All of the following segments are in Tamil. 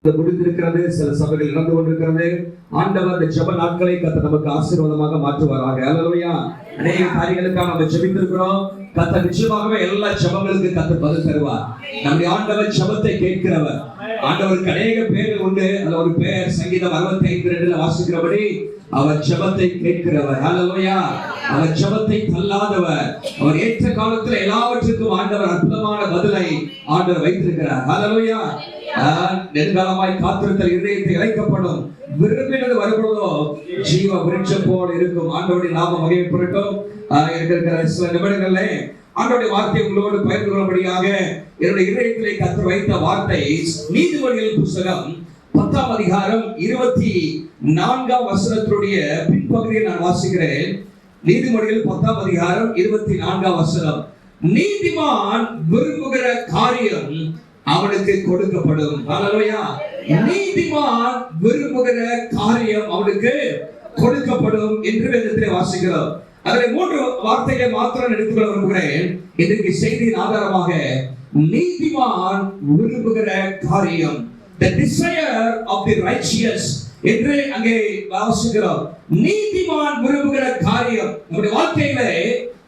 முடிந்திருக்கிறது. சில சபைகள் நடந்து கொண்டிருக்கிறது. ஆண்டவர் அந்த ஜெப நாட்களை கர்த்தர் நமக்கு ஆசீர்வாதமாக மாற்றுவாராக. ஹல்லேலூயா. அநேக காரியங்களுக்காக நம்ம ஜெபித்திருக்கிறோம். கர்த்தர் நிச்சயமாகவே எல்லா ஜெபங்களுக்கு கர்த்தர் பதில் தருவார். நம்முடைய ஆண்டவர் ஜெபத்தை கேட்கிறவர். ஆண்டவருக்கு அநேக பேர்கள் உண்டு. அதுல ஒரு பேர் சங்கீதம் 65:2 வாசிக்கிறபடி அவர் ஜெபத்தை கேட்கிறவர். ஹல்லேலூயா. அவர் ஜெபத்தை தள்ளாதவர். அவர் ஏற்ற காலத்தில் எல்லாவற்றுக்கும் ஆண்டவர் அற்புதமான பதிலை ஆண்டவர் வைத்திருக்கிறார். ஹல்லேலூயா. நெடுங்காலமாய் காத்திருத்தல் இதயத்தை இழைக்கப்படும். விரும்பினது வரும்பொழுதோ ஜீவ விருட்சம் போல் இருக்கும். ஆண்டவருடைய நாமம் மகிமைப்படட்டும். இருக்கிற சில நிமிடங்கள்ல ஆண்டவருடைய வார்த்தை உங்களோடு பகிர்ந்து கொள்ளும்படியாக என்னுடைய இதயத்திலே கர்த்தர் வைத்த வார்த்தை நீதிமொழிகள் புத்தகம் 10ஆம் அதிகாரம் 24ஆம் வசனத்தினுடைய பின்பகுதியை நான் வாசிக்கிறேன். நீதிமொழிகள் 10ஆம் அதிகாரம் 24ஆம் வசனம். நீதிமான் விரும்புகிற காரியம் அவனுக்கு கொடுக்கப்படும். ஹல்லேலூயா. நீதிமான் விரும்புகிற காரியம் அவனுக்கு கொடுக்கப்படும் என்று வேதத்திலே வாசிக்கிறோம். அதில் 3 வார்த்தைகளை மாத்திரம் எடுத்துக்கொள்ள விரும்புகிறேன். இதற்கு செய்தியின் ஆதாரமாக நீதிமான் விரும்புகிற காரியம், the desire of the righteous என்று அங்கே வாசிக்கிறோம். நீதிமான் விரும்புகிற காரியம். நம்முடைய வாழ்க்கையிலே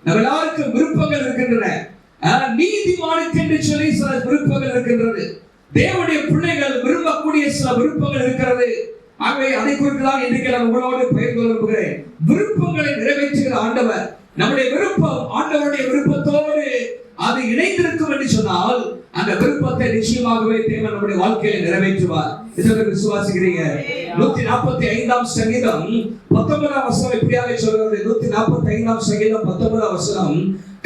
நம்ம எல்லாருக்கும் விருப்பங்கள் இருக்கின்றன. நீதிமானுக்கு என்று சொல்லி சில விருப்பங்கள் இருக்கின்றது. தேவனுடைய பிள்ளைகள் விரும்பக்கூடிய சில விருப்பங்கள் இருக்கிறது. ஆகவே அதை குறித்து தான் இன்றைக்கு நான் உங்களோடு பகிர்ந்து கொள்கிறேன். விருப்பங்களை நிறைவேற்றுகிற ஆண்டவர். நம்முடைய விருப்பம் ஆண்டவருடைய விருப்பத்தோடு அது இணைந்திருக்கும் என்று சொன்னால் அந்த விருப்பத்தை நிச்சயமாகவே தேவன் நம்முடைய வாழ்க்கையில நிறைவேற்றுவார். இதற்கு விசுவாசிக்கிறீங்க? 145ஆம் சங்கீதம் 19ஆம் வசனம் இப்படியாக சொல்கிறது. 145ஆம் சங்கீதம் 19ஆம் வசனம்.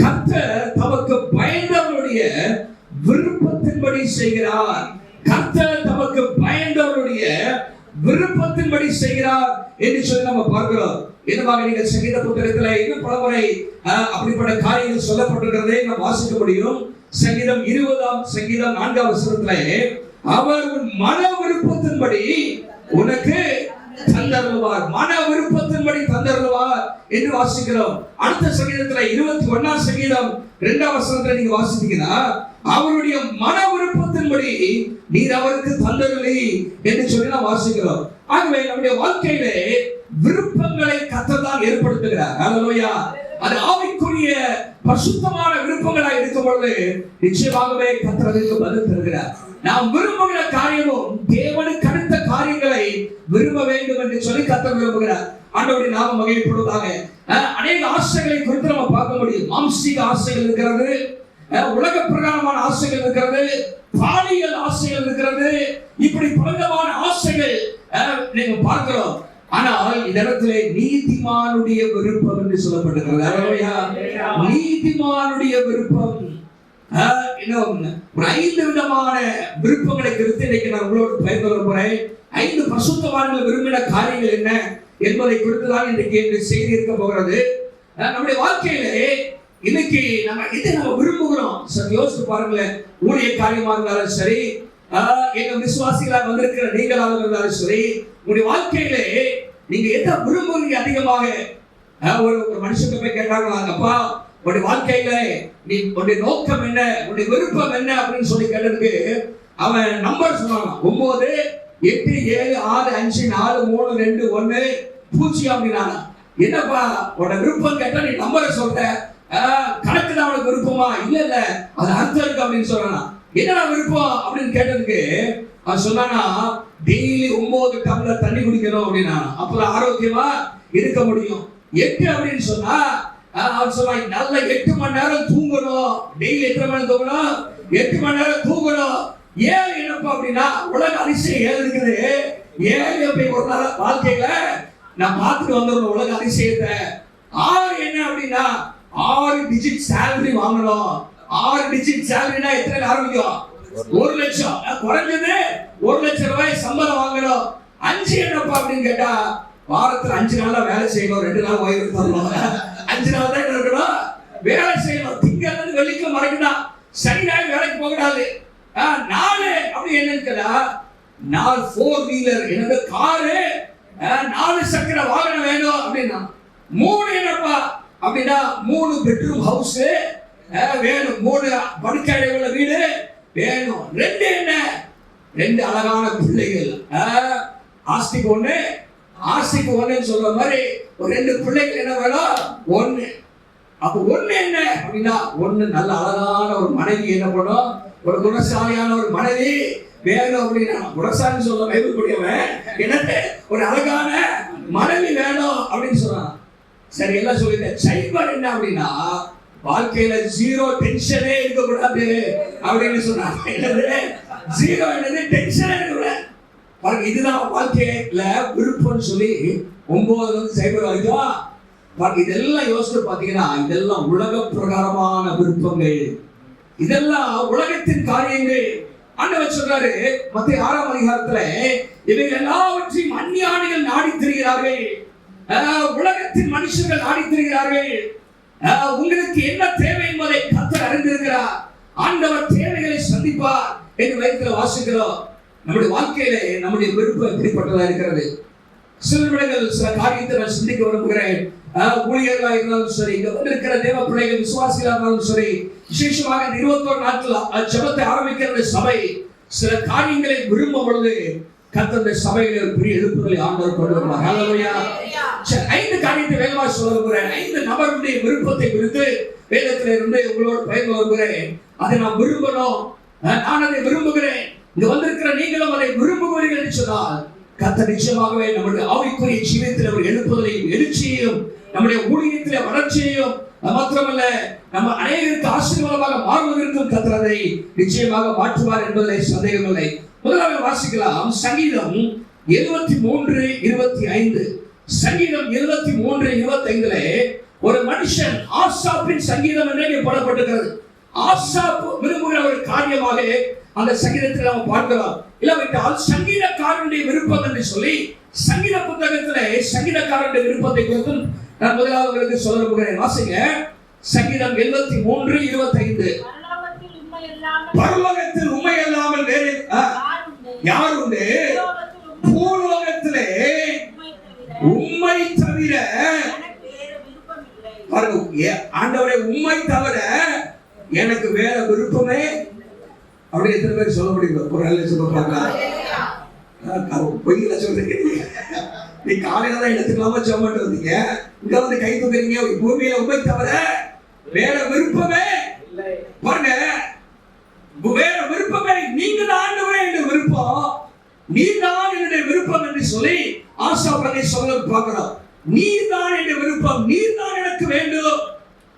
கர்த்தர் தமக்கு பயந்தவருடைய விருப்பத்தின்படி செய்கிறார். கர்த்தர் தமக்கு பயந்தவருடைய விருப்பத்தின்படி செய்கிறார் என்று சொல்லி நம்ம பார்க்கிறோம். என்னவாக நீங்கள் சங்கீத புத்தகத்தில் இன்னும் பலமுறை அப்படிப்பட்ட காரியங்கள் சொல்லப்பட்டிருக்கிறதை நாம் வாசிக்க முடியும். சங்கீதம் 20ஆம் சங்கீதம் 4ஆம் வசனத்திலே அவர் உன் மன விருப்பத்தின்படி உனக்கு தந்தருள்வார். மன விருப்பத்தின்படி தந்தருள்வார் என்று வாசிக்கிறோம். அடுத்த சங்கீதத்துல 21ஆம் சங்கீதம் 2ஆம் வசனத்துல நீங்க வாசித்தீங்கன்னா அவருடைய மன விருப்பத்தின்படி நீர் அவருக்கு தந்தருளி என்று சொல்லி நாம் வாசிக்கிறோம். ஆகவே நம்முடைய வாழ்க்கையிலே விருப்பங்களை கர்த்தர் தான் ஏற்படுத்துகிறார். ஹல்லேலூயா. அது ஆவிக்குரிய பரிசுத்தமான விருப்பங்களாக இருக்கும் பொழுது நிச்சயமாகவே கர்த்தர் அதற்கு பதில் தருகிறார். நாம் விரும்புகிற காரியமும் தேவனுக்கு அடுத்த காரியங்களை விரும்ப வேண்டும் என்று சொல்லி கர்த்தர் விரும்புகிறார். ஆண்டவருடைய நாமம் மகிமைப்படுவதாக. அநேக ஆசைகளை குறித்து நம்ம பார்க்க முடியும். மாம்சீக ஆசைகள் இருக்கிறது, உலக பிரகாரமான ஆசைகள் இருக்கிறது, பாலியல் ஆசைகள் இருக்கிறது. இப்படி பலவிதமான ஆசைகள் நீங்க பார்க்கிறோம். ஆனால் இந்த இடத்திலே நீதிமானுடைய விருப்பம் என்று சொல்லப்பட்டிருக்கிறது. ஹல்லேலூயா. நீதிமானுடைய விருப்பம். ஒரு 5 விதமான விருப்பங்களை குறித்து இன்னைக்கு நான் உங்களோடு பகிர்ந்து கொள்ள போறேன். 5 பரிசுத்தவான்கள் விரும்பின காரியங்கள் என்ன என்பதை குறித்து தான் இன்றைக்கு இந்த செய்தி இருக்க போகிறது. நம்முடைய வாழ்க்கையிலே இன்னைக்கு நம்ம விரும்புகிறோம். யோசித்து பாருங்களேன். ஊழிய காரியமாக இருந்தாலும் சரி, எங்க விசுவாசிகளாக வந்திருக்கிற நீங்களாக இருந்தாலும் சரி, உங்களுடைய வாழ்க்கையிலே நீங்க எதை விரும்புறீங்க அதிகமாக? ஒரு மனுஷன் போய் கேட்டாங்களா, அப்பா உடைய வாழ்க்கையில நீ உடைய நோக்கம் என்ன, உடைய விருப்பம் என்ன அப்படின்னு சொல்லி கேட்டதுக்கு அவன் நம்பர் சொன்னான். 9 8 7 6 5 4 3 2 1 0 அப்படின்னா. என்னப்பா உட விருப்பம் கேட்டா நீ நம்பரை சொல்ற, கணக்கு தான் அவனுக்கு விருப்பமா? இல்ல அது அர்த்தம் இருக்கு அப்படின்னு சொன்னானா. என்னடா விருப்பம் அப்படின்னு கேட்டதுக்கு அவன் சொன்னானா, டெய்லி 9 டம்ளர் தண்ணி குடிக்கணும் அப்படின்னா அப்பதான் ஆரோக்கியமா இருக்க முடியும். 8 அப்படின்னு சொன்னா அவன் சொன்னான், நல்ல 8 மணி நேரம் தூங்கணும். டெய்லி எத்தனை மணி தூங்கணும்? 8 மணி நேரம் தூங்கணும். 7 என்னப்பா அப்படின்னா உலக அதிசயம் 7 இருக்குது. 7 போய் ஒரு நாள் வாழ்க்கையில நான் பார்த்துட்டு வந்துடணும் உலக அதிசயத்தை. 6 என்ன அப்படின்னா 6 டிஜிட் சேலரி வாங்கணும். 6 டிஜிட் சேலரினா எத்தனை ஆரம்பிக்கும்? 1 லட்சம். குறைஞ்சது 1 லட்சம் ரூபாய் சம்பளம் வாங்கணும். 5 என்னப்பா அப்படின்னு கேட்டா வாரத்துல 5 நாளா வேலை செய்யணும், 2 நாள் ஓய்வு தரணும். 5 நாள் தான் இருக்கணும், வேலை செய்யணும். திங்கள் வெள்ளிக்கு மறைக்கணும், சனி ஞாயிறு வேலைக்கு போகக்கூடாது. 4 அப்படி என்னன்னு கேட்டா 4 4 வீலர், எனக்கு காரு 4 சக்கர வாகனம் வேணும் அப்படின்னா. 3 என்னப்பா அப்படின்னா 3 பெட்ரூம் ஹவுஸ் வேணும், 3 படுக்கை உள்ள வீடு வேணும். 2 என்ன 2 அழகான பிள்ளைகள். ஆஸ்திக்கு ஒண்ணு சொல்ற மாதிரி ஒரு 2 பிள்ளைகள் என்ன வேணும்? 1. அப்ப 1 என்ன அப்படின்னா, 1 நல்ல அழகான ஒரு மனைவி என்ன பண்ணும்? ஒரு குணசாலியான ஒரு மனைவி வேணும் அப்படின்னா, குணசாலி சொல்ல பயப்படக்கூடியவன் எனக்கு ஒரு அழகான மனைவி வேணும் அப்படின்னு சொல்றான். சரி, எல்லாம் சொல்லிட்டேன். சைபர் என்ன அப்படின்னா, வாழ்க்கையில 0 டென்ஷனே இருக்கக்கூடாது அப்படின்னு சொன்னாங்க. என்னது 0? என்னது டென்ஷனே இருக்கக்கூடாது. பாருங்க, இதுதான் வாழ்க்கையில விருப்பம்னு சொல்லி 9 சைபர் வரைக்கும் பாருங்க. இதெல்லாம் யோசிச்சு பாத்தீங்கன்னா, இதெல்லாம் உலக பிரகாரமான விருப்பங்கள், இதெல்லாம் உலகத்தின் காரியங்கள். ஆண்டவர் சொல்றாரு மத்தேயு 6ஆம் அதிகாரத்துல, இவைகள் எல்லாவற்றையும் அந்நியானிகள் நாடி திரிகிறார்கள், உலகத்தின் மனுஷர்கள் நாடி திரிகிறார்கள். உங்களுக்கு என்ன தேவை என்பதை கர்த்தர் அறிந்திருக்கிறார். ஆண்டவர் தேவைகளை சந்திப்பார் என்று வயிற்றுல வாசிக்கிறோம். நம்முடைய வாழ்க்கையில நம்முடைய விருப்பம் எப்படிப்பட்டதா இருக்கிறது? சில நிமிடங்கள் சில காரியத்தை நான் சிந்திக்க விரும்புகிறேன். ஊழியர்களா இருந்தாலும் சரி, இங்க வந்திருக்கிற தேவ பிள்ளைகள் விசுவாசிகளா இருந்தாலும் சரி, விசேஷமாக 21 நாட்கள் ஜெபத்தை ஆரம்பிக்கிற சபை சில காரியங்களை விரும்பும் பொழுது கர்த்தர் சபையில ஒரு பெரிய எழுப்புதலை ஆண்டவர் கொண்டு வருவார். ஹல்லேலூயா. சரி, 5 காரியத்தை வேகமாக சொல்ல விரும்புகிறேன். 5 நபருடைய விருப்பத்தை குறித்து வேதத்தில இருந்து உங்களோடு பகிர்ந்து வருகிறேன். அதை நான் விரும்பணும், நான் அதை விரும்புகிறேன். இங்க வந்திருக்கிற நீங்களும் அதை விரும்புகிறீர்கள் என்று சொன்னால் கர்த்தர் நிச்சயமாகவே நம்முடைய ஆவிக்குரிய ஜீவியத்தில் ஒரு எழுப்புதலையும் எழுச்சியையும், நம்முடைய ஊழியத்திலே வளர்ச்சியையும், மாத்திரமல்ல நம்ம அநேகருக்கு ஆசீர்வாதமாக மாறுவதற்கும் கர்த்தர் அதை நிச்சயமாக மாற்றுவார் என்பதில் சந்தேகமில்லை. முதலாவது வாசிக்கலாம். சங்கீதம் 73:25. சங்கீதம் 73:25 ஒரு மனுஷன் ஆசாப்பின் சங்கீதம் என்று போடப்பட்டிருக்கிறது. ஆசாப் விரும்புகிற ஒரு காரியமாக அந்த சங்கீதத்தில் நாம் பார்க்கிறோம். இல்லாவிட்டால் சங்கீதக்காரனுடைய விருப்பம் என்று சொல்லி சங்கீத புத்தகத்திலே சங்கீதக்காரனுடைய விருப்பத்தை குறித்து நான் முதலாவது உங்களுக்கு சொல்ல விரும்புகிறேன். வாசிங்க. சங்கீதம் 73:25. பரலோகத்தில் உண்மை இல்லாமல் வேறு யார் உண்டு? பூலோகத்திலே உண்மை தவிர ஆண்டவரே, உண்மை தவிர எனக்கு வேற விருப்பமே அப்படி எத்தனை பேர் சொல்ல முடியும்? ஒரு நல்ல சொல்ல பார்க்கலாம். பொய்யில சொல்றீங்க. நீ காலையில தான் எடுத்துக்கலாமா ஜெபம் வந்தீங்க, இங்க வந்து கை தூக்குறீங்க. பூமியில உண்மை தவிர வேற விருப்பமே பாருங்க, வேற விருப்பமே நீங்க தான் ஆண்டவரே என்ற விருப்பம், நீ தான் என்னுடைய விருப்பம் என்று சொல்லி ஆசாபனை சொல்ல பார்க்கிறோம். நீ தான் என்ற விருப்பம், நீ தான் எனக்கு வேண்டும்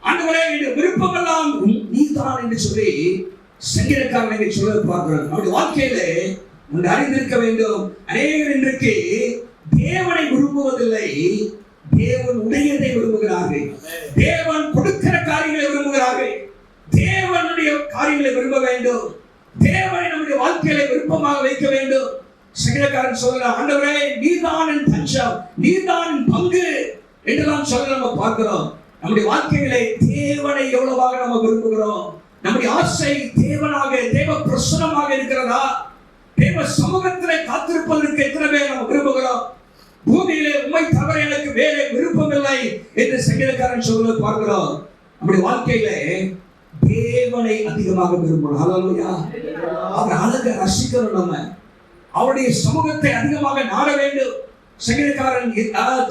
ஆண்டவரே, என்னுடைய விருப்பம் எல்லாம் நீ தான் என்று சொல்லி சங்கீதக்காரனை சொல்ல பார்க்கிறோம். நம்முடைய வாழ்க்கையில நீங்கள் அறிந்திருக்க வேண்டும், அநேகர் இன்றைக்கு தேவனை விரும்புவதில்லை, தேவன் உடையதை விரும்புகிறார்கள், தேவன் கொடுக்கிற காரியங்களை விரும்புகிறார்கள், தேவனுடைய காரியங்களை விரும்ப வேண்டும், தேவனை நம்முடைய வாழ்க்கையில விருப்பமாக வைக்க வேண்டும். சங்கீதக்காரன் சொல்கிறார், ஆண்டவரே நீதான் என் பஞ்சம், நீதான் என் பங்கு என்றெல்லாம் சொல்ல நம்ம பார்க்கிறோம். நம்முடைய வாழ்க்கைகளை தேவனை எவ்வளவாக நம்ம விரும்புகிறோம்? நம்முடைய ஆசை தேவனாக, தேவ பிரசன்னமாக இருக்கிறதா? தேவ சமூகத்திலே காத்திருப்பதற்கு எத்தனை பேர் நம்ம விரும்புகிறோம்? பூமியிலே உண்மை தவிர எனக்கு வேற விருப்பம் இல்லை என்று சங்கீதக்காரன் சொல்ல பார்க்கிறோம். நம்முடைய வாழ்க்கையில தேவனை அதிகமாக விரும்பணும். ஹல்லேலூயா. அவர் அழகை ரசிக்கணும், நம்ம அவருடைய சமூகத்தை அதிகமாக நாட வேண்டும். சங்கீதக்காரன்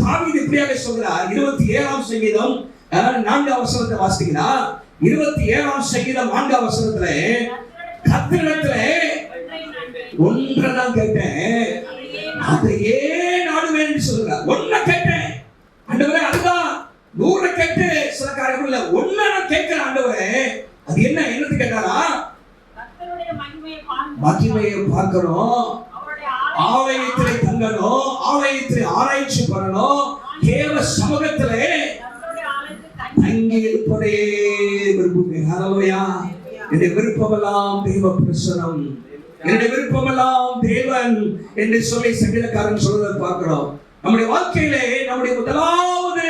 தாவீது இப்படியாக சொல்கிறார். 27ஆம் சங்கீதம் 4ஆம் வசனத்தை வாசித்தீங்கன்னா, 27ஆம் சங்கீதம் 4ஆம் வசனத்துல கர்த்தரிடத்திலே ஒன்றைதான் கேட்டேன், அதையே நாடுவேன் என்று சொல்கிறார். ஒன்றை கேட்டேன் ஆண்டவரே, அதுதான் 100 கேட்டு சில காரியம் இல்ல, ஒன்றை நான் கேட்கிறேன் ஆண்டவரே. அது என்ன? என்னது கேட்டாரா? மகிமையை பார்க்கணும், ஆலயத்திலே தங்கணும், ஆலயத்திலே ஆராய்ச்சி பண்ணணும், தேவ சமூகத்திலே தங்கி இருப்பதையே விரும்புகிறேன். ஹல்லேலூயா. என்னுடைய விருப்பமெல்லாம் தேவ பிரசன்னம், என்னுடைய விருப்பமெல்லாம் தேவன் என்று சொல்லி சங்கீதக்காரன் சொல்வதை பார்க்கிறோம். நம்முடைய வாழ்க்கையிலே நம்முடைய முதலாவது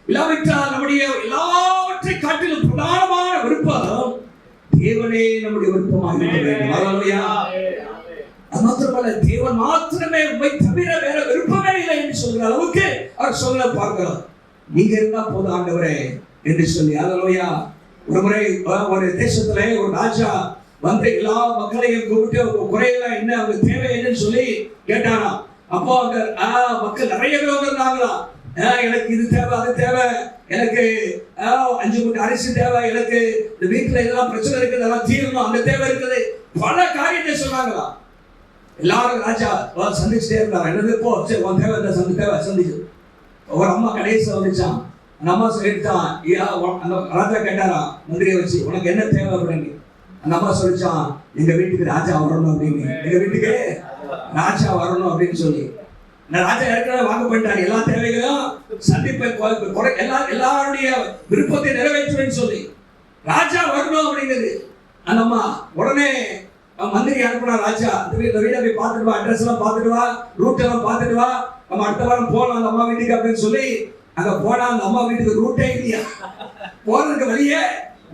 இல்லாவிட்டால் நம்முடைய எல்லாவற்றை காட்டிலும் பிரதானமான விருப்பம் தேவனே நம்முடைய விருப்பமாக இருக்க வேண்டும். ஹல்லேலூயா. அது மாத்திரமல்ல, தேவன் மாத்திரமே உண்மை தவிர வேற விருப்பமே இல்லை என்று சொல்கிற அளவுக்கு அவர் சொல்ல பார்க்கிறோம். நீங்க இருந்தா போதும் ஆண்டவரே என்று சொல்லி. ஹல்லேலூயா. ஒரு முறை ஒரு தேசத்திலே ஒரு ராஜா வந்து எல்லா மக்களையும் கூப்பிட்டு அவங்க குறையெல்லாம் என்ன, அவங்க தேவை என்னன்னு சொல்லி கேட்டாராம். அப்போ அங்க மக்கள் நிறைய பேர் வந்திருந்தாங்களாம். எனக்கு இது தேவை, அது தேவை, எனக்கு 5 மூட்டை அரிசி தேவை, எனக்கு இந்த வீட்டுல இதெல்லாம் பிரச்சனை இருக்குது, அதெல்லாம் தீரணும், அந்த தேவை இருக்குது, பல காரியத்தை சொன்னாங்களாம். எல்லாரும் ராஜா சந்திச்சுட்டே இருந்தாங்க. என்னது போ, சரி உன் தேவை இந்த தேவை சந்திச்சு. ஒரு அம்மா கடைசியில் வந்துச்சான். அந்த அம்மா சொல்லிட்டான், அந்த ராஜா கேட்டாரா மந்திரியை வச்சு, உனக்கு என்ன தேவை அப்படின்னு. அந்த அம்மா சொல்லிச்சான், எங்க வீட்டுக்கு ராஜா வரணும் அப்படின்னு, எங்க வீட்டுக்கு ராஜா வரணும் அப்படின்னு சொல்லி. நான் ராஜா ஏற்கனவே வாங்க போயிட்டாரு, எல்லா தேவைகளும் சந்திப்பை எல்லாருடைய விருப்பத்தை நிறைவேற்றுவேன்னு சொல்லி ராஜா வரணும் அப்படிங்கிறது. அந்த அம்மா உடனே மந்திரி அனுப்புனா, ராஜா இந்த வீட்டை போய் பார்த்துட்டு வா, அட்ரஸ் எல்லாம் பார்த்துட்டு வா, ரூட் எல்லாம் பார்த்துட்டு வா, நம்ம அடுத்த வாரம் போகலாம் அந்த அம்மா வீட்டுக்கு அப்படின்னு சொல்லி அங்க போனா அந்த அம்மா வீட்டுக்கு ரூட்டே இல்லையா, போறதுக்கு வழியே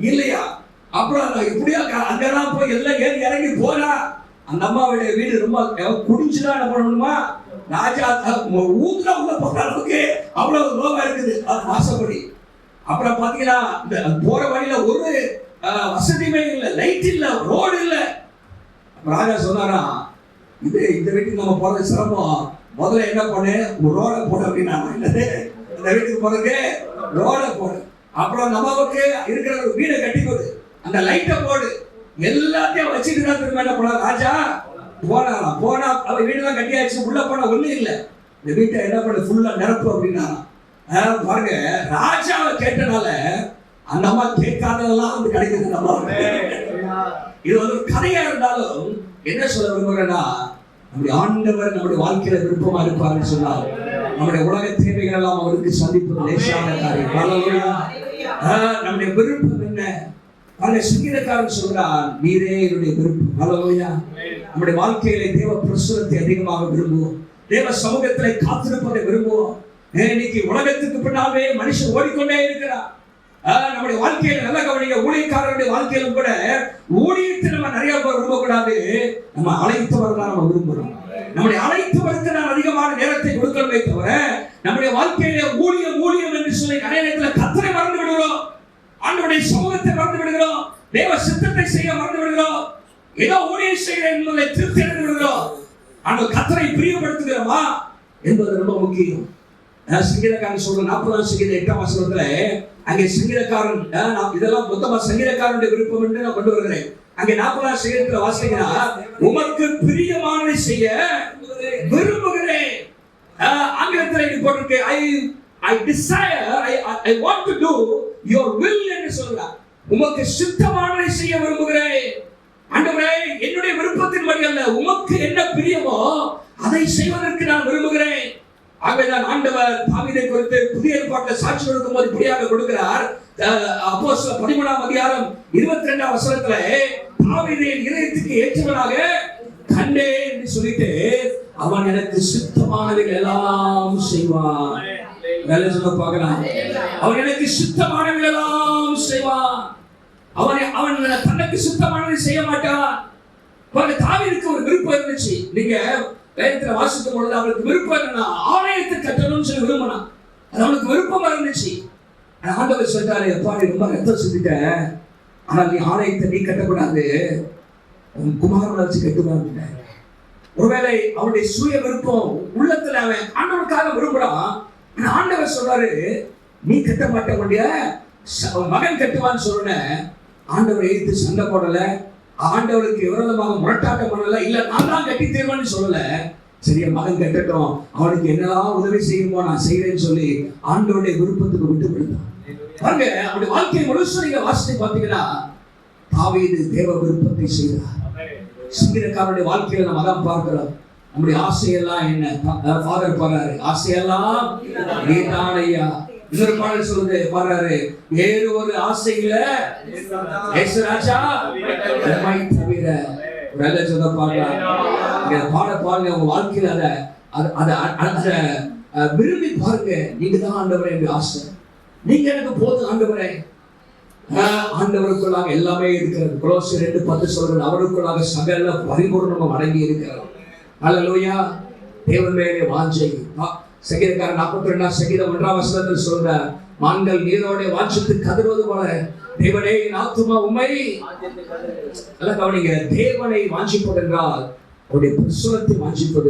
இல்லையா. அப்புறம் எப்படியா அங்கெல்லாம் போய் எல்லாம் ஏறி இறங்கி போறா. அந்த அம்மாவுடைய வீடு ரொம்ப குடிச்சுதான் என்ன பண்ணணுமா, ராஜா ஊத்துல உள்ள போற அளவுக்கு அவ்வளவு லோவா இருக்குது வாசப்படி. அப்புறம் பாத்தீங்கன்னா இந்த போற வழியில ஒரு வசதியுமே இல்லை, லைட் இல்ல, ரோடு இல்ல. ராஜா சொன்னாரா, இந்த வீட்டுக்கு நம்ம போறது சிரமம், முதல்ல என்ன பண்ணு, ஒரு ரோட போடு அப்படின்னா. இந்த வீட்டுக்கு போறதுக்கு ரோட போடு, அப்புறம் நமக்கு இருக்கிற ஒரு வீடை கட்டி போடு, அந்த லைட்டை போடு, எல்லாத்தையும் வச்சுட்டு தான் திரும்ப என்ன பண்ண ராஜா போனாலாம். போனா அவ வீடெல்லாம் கட்டியாச்சு, உள்ள போனா ஒண்ணு இல்லை, இந்த வீட்டை என்ன பண்ண ஃபுல்லா நிரப்பு அப்படின்னா. பாருங்க, ராஜாவை கேட்டனால அந்த அம்மா கேட்காததெல்லாம் வந்து கிடைக்குது. நம்ம இது வந்து ஒரு கதையா இருந்தாலும் என்ன சொல்ல விரும்புகிறேன்னா, நம்முடைய ஆண்டவர் நம்முடைய வாழ்க்கையில விருப்பமா இருப்பாருன்னு சொன்னார். நம்முடைய உலக தேவைகள் எல்லாம் அவருக்கு சந்திப்பது லேசான காரியம். நம்முடைய விருப்பம் என்ன? பல சங்கீதக்காரன் சொல்றான், நீரே என்னுடைய விருப்பம். ஹல்லேலூயா. நம்முடைய வாழ்க்கையிலே தேவ பிரசுரத்தை அதிகமாக விரும்புவோம், தேவ சமூகத்திலே காத்திருப்பதை விரும்புவோம். இன்னைக்கு உலகத்துக்கு பின்னாலே மனுஷன் ஓடிக்கொண்டே இருக்கிறார். நம்முடைய வாழ்க்கையில நல்ல கவனிக்க, ஊழியக்காரருடைய வாழ்க்கையிலும் கூட ஊழியத்தை நம்ம நிறைய பேர் விரும்பக்கூடாது, நம்ம அழைத்தவர்கள் நம்ம விரும்புறோம். நம்முடைய அழைத்தவருக்கு நாம் அதிகமான நேரத்தை கொடுக்கணுமே தவிர நம்முடைய வாழ்க்கையில ஊழியம் என்று சொல்லி நிறைய நேரத்தில் கர்த்தரை மறந்து விடுகிறோம், ஆண்டவருடைய சமூகத்தை மறந்து விடுகிறோம், தேவ சித்தத்தை செய்ய மறந்து விடுகிறோம், ஏதோ ஊழியம் செய்ய என்பதை திருப்தி அடைந்து விடுகிறோம். ஆனால் கர்த்தரை பிரியப்படுத்துகிறோமா என்பது ரொம்ப முக்கியம். சங்கீதக்காரன் சொல்ற 40ஆம் சங்கீதம் 8ஆம் வசனத்துல அங்கே சங்கீதக்காரன் இதெல்லாம் மொத்தமா சங்கீதக்காரனுடைய விருப்பம் என்று நான் கொண்டு வருகிறேன். அங்கே 40ஆம் சங்கீதத்துல வாசிக்கிறா, உமக்கு பிரியமானதை செய்ய விரும்புகிறேன். ஆங்கிலத்தில் இது போட்டிருக்கு, I desire, I want to do your will என்று சொல்றார். உமக்கு சித்தமானதை செய்ய விரும்புகிறேன். ஆண்டவரே, என்னுடைய விருப்பத்தின்படி அல்ல, உமக்கு என்ன பிரியமோ அதை செய்வதற்கு நான் விரும்புகிறேன். ஆகவேதான் ஆண்டவர் தாவீதை குறித்து புதிய ஏற்பாட்டில் சாட்சி கொடுக்கும்போது இப்படியாக கொடுக்கிறார். அப்போஸ்தலர் 13ஆம் அதிகாரம் 22ஆம் வசனத்துல, தாவீதின் இதயத்துக்கு ஏற்றவனாக கண்டேன் என்று சொல்லிட்டு, அவன் எனக்கு சித்தமானவைகள் எல்லாம் செய்வான். வேலை சொல்ல பார்க்கலாம், அவன் எனக்கு சித்தமானவைகள் எல்லாம் செய்வான். அவன் தனக்கு சித்தமானதை செய்ய மாட்டான். தாவீதுக்கு ஒரு விருப்பம் இருந்துச்சு. நீங்க வேதத்துல வாசிக்கும் பொழுது அவனுக்கு விருப்பம் என்னன்னா, ஆலயத்தை கட்டணும்னு சொல்லி விரும்பினான். அது அவனுக்கு விருப்பமா இருந்துச்சு. ஆண்டவர் சொல்றாரு, எப்பா நீ ரொம்ப ரத்தம் செஞ்சுட்ட, ஆனால் நீ ஆலயத்தை நீ கட்டக்கூடாது, உன் குமாரனை வச்சு கட்டுவாங்க. ஒருவேளை அவனுடைய சுய விருப்பம் உள்ளத்துல அவன் ஆண்டவனுக்காக விரும்புறான். ஆண்டவர் சொல்றாரு, நீ கட்ட மாட்ட, உன்னுடைய மகன் கட்டுவான்னு சொல்லுன. ஆண்டவர் எதிர்த்து சண்டை போடல, ஆண்டவருக்கு விரோதமாக முரட்டாட்டம் பண்ணல, இல்ல நான் தான் கட்டி தருவேன்னு சொல்லல. சரியா, மகன் கட்டட்டும், அவனுக்கு என்னெல்லாம் உதவி செய்யுமோ நான் செய்யறேன்னு சொல்லி ஆண்டவருடைய விருப்பத்துக்கு விட்டு விடுத்தான். பாருங்க, அவருடைய வாழ்க்கை முழுசும் நீங்க வாசித்து பார்த்தீங்கன்னா, தாவீது தேவ விருப்பத்தை செய்தார். சங்கீதக்காரனுடைய வாழ்க்கையில நம்ம அதான் பார்க்கிறோம். நம்முடைய ஆசையெல்லாம் என்ன, ஃபாதர் பாடுறாரு, ஆசையெல்லாம் நீதான் ஐயா. இன்னொரு பாடல் சொல்லுது பாடுறாரு, வேறு ஒரு ஆசை இல்ல ராஜா உம்மை தவிர. வேலை சொல்ல பாடுறாரு, பாருங்க உங்க வாழ்க்கையில அத விரும்பி பாருங்க. நீங்க தான் ஆண்டவரே என்று ஆசை, நீங்க எனக்கு போதும் ஆண்டவரே. ஆண்டவருக்குள்ளாக எல்லாமே இருக்கிறது. கொலோசியர் 2:10 சொல்றது, அவருக்குள்ளாக சகல பரிபூர்ணமும் அடங்கி இருக்கிறது. ஹல்லேலூயா. தேவன் மேலே வாஞ்சை. சங்கீதக்காரன் 42ஆம் சங்கீதம் 1ஆம் வசனத்தில் சொல்றார், மான்கள் நீரோட வாஞ்சித்து கதறுவது போல தேவனே என் ஆத்துமா உம்மை கவனிங்க. தேவனை வாஞ்சிப்பது என்றால் அவருடைய பிரசுரத்தை வாஞ்சிப்பது.